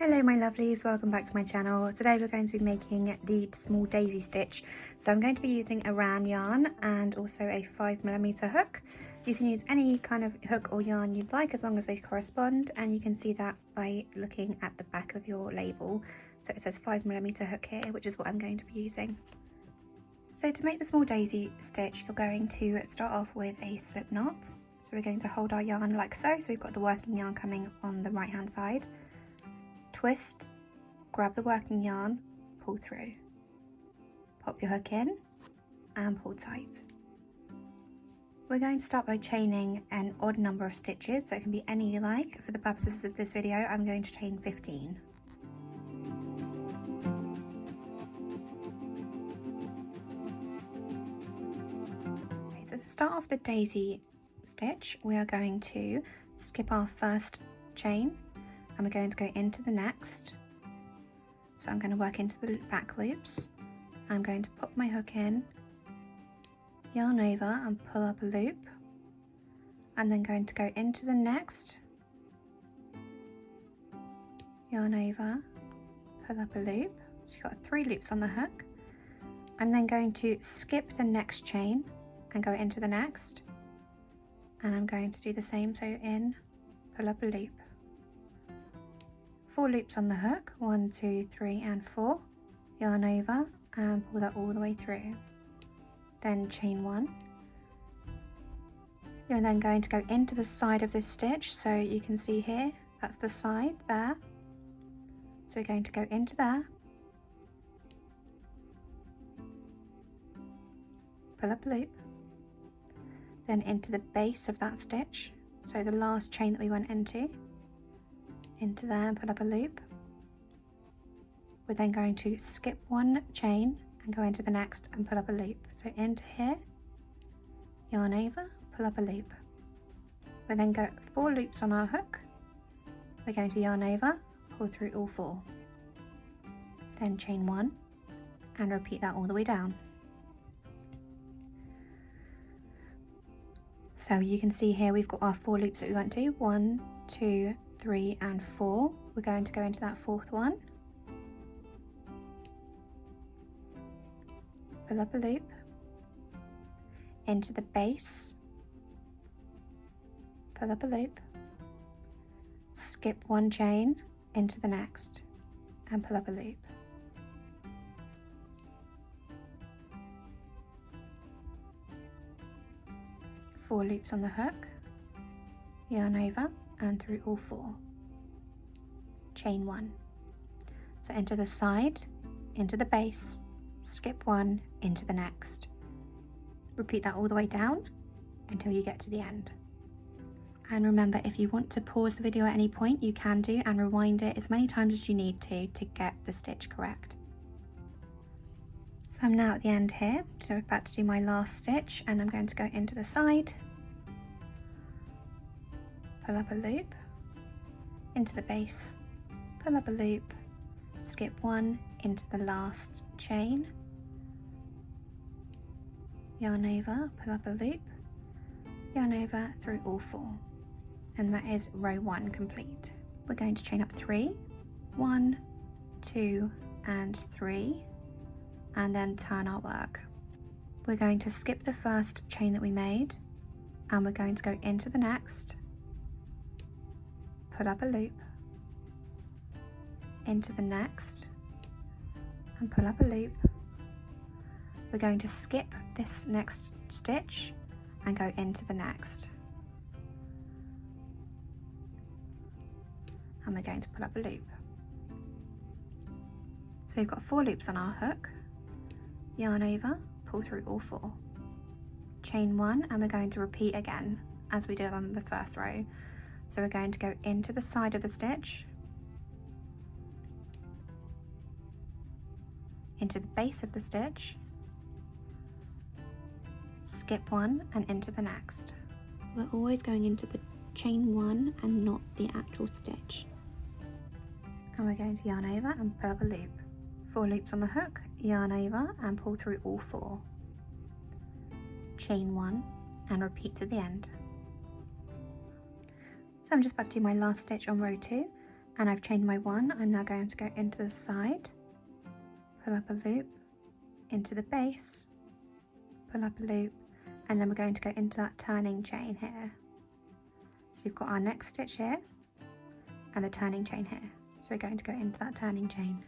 Hello my lovelies, welcome back to my channel. Today we're going to be making the small daisy stitch. So I'm going to be using a ran yarn and also a 5mm hook. You can use any kind of hook or yarn you'd like as long as they correspond, and you can see that by looking at the back of your label. So it says 5mm hook here, which is what I'm going to be using. So to make the small daisy stitch, you're going to start off with a slip knot. So we're going to hold our yarn like so. So we've got the working yarn coming on the right hand side. Twist, grab the working yarn, pull through. Pop your hook in and pull tight. We're going to start by chaining an odd number of stitches, so it can be any you like. For the purposes of this video, I'm going to chain 15. Okay, so to start off the daisy stitch, we are going to skip our first chain and we're going to go into the next. So I'm going to work into the back loops. I'm going to pop my hook in, yarn over and pull up a loop. I'm then going to go into the next, yarn over, pull up a loop. So you've got 3 loops on the hook. I'm then going to skip the next chain and go into the next. And I'm going to do the same, so in, pull up a loop. 4 loops on the hook, 1, 2, 3 and 4, yarn over and pull that all the way through. Then chain 1. You're then going to go into the side of this stitch, so you can see here, that's the side there. So we're going to go into there, pull up a loop, then into the base of that stitch, so the last chain that we went into there and put up a loop. We're then going to skip 1 chain and go into the next and put up a loop. So into here, yarn over, pull up a loop. We then go 4 loops on our hook. We're going to yarn over, pull through all 4. Then chain 1 and repeat that all the way down. So you can see here we've got our 4 loops that we went to, 1, 2, 3 and 4. We're going to go into that 4th one, pull up a loop, into the base, pull up a loop, skip 1 chain into the next and pull up a loop. Four loops on the hook, yarn over and through all 4. Chain 1. So into the side, into the base, skip 1 into the next. Repeat that all the way down until you get to the end. And remember, if you want to pause the video at any point, you can do, and rewind it as many times as you need to get the stitch correct. So I'm now at the end here, so I'm about to do my last stitch, and I'm going to go into the side, pull up a loop, into the base, pull up a loop, skip 1 into the last chain, yarn over, pull up a loop, yarn over through all 4, and that is row 1 complete. We're going to chain up 3, 1, 2 and 3, and then turn our work. We're going to skip the first chain that we made, and we're going to go into the next, put up a loop, into the next and pull up a loop. We're going to skip this next stitch and go into the next, and we're going to pull up a loop. So we've got 4 loops on our hook, yarn over, pull through all 4, chain 1, and we're going to repeat again as we did on the first row. So we're going to go into the side of the stitch, into the base of the stitch, skip 1 and into the next. We're always going into the chain 1 and not the actual stitch. And we're going to yarn over and pull up a loop. 4 loops on the hook, yarn over and pull through all 4. Chain 1 and repeat to the end. So I'm just about to do my last stitch on row 2, and I've chained my 1. I'm now going to go into the side, pull up a loop, into the base, pull up a loop, and then we're going to go into that turning chain here. So we've got our next stitch here and the turning chain here. So we're going to go into that turning chain,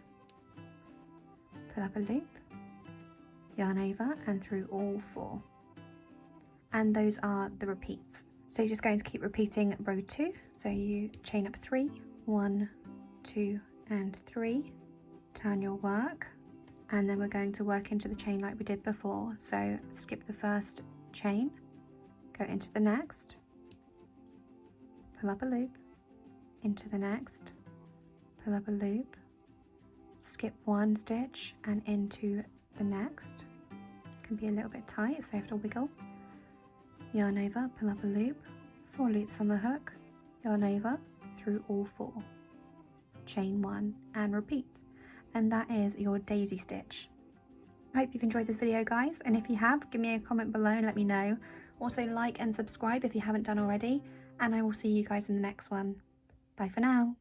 pull up a loop, yarn over and through all 4. And those are the repeats. So you're just going to keep repeating row 2. So you chain up 3, 1, 2 and 3, turn your work, and then we're going to work into the chain like we did before. So skip the first chain, go into the next, pull up a loop, into the next, pull up a loop, skip 1 stitch and into the next. It can be a little bit tight, so you have to wiggle. Yarn over, pull up a loop, 4 loops on the hook, yarn over through all 4, chain 1 and repeat. And that is your daisy stitch. I hope you've enjoyed this video, guys, and if you have, give me a comment below and let me know. Also like and subscribe if you haven't done already, and I will see you guys in the next one. Bye for now.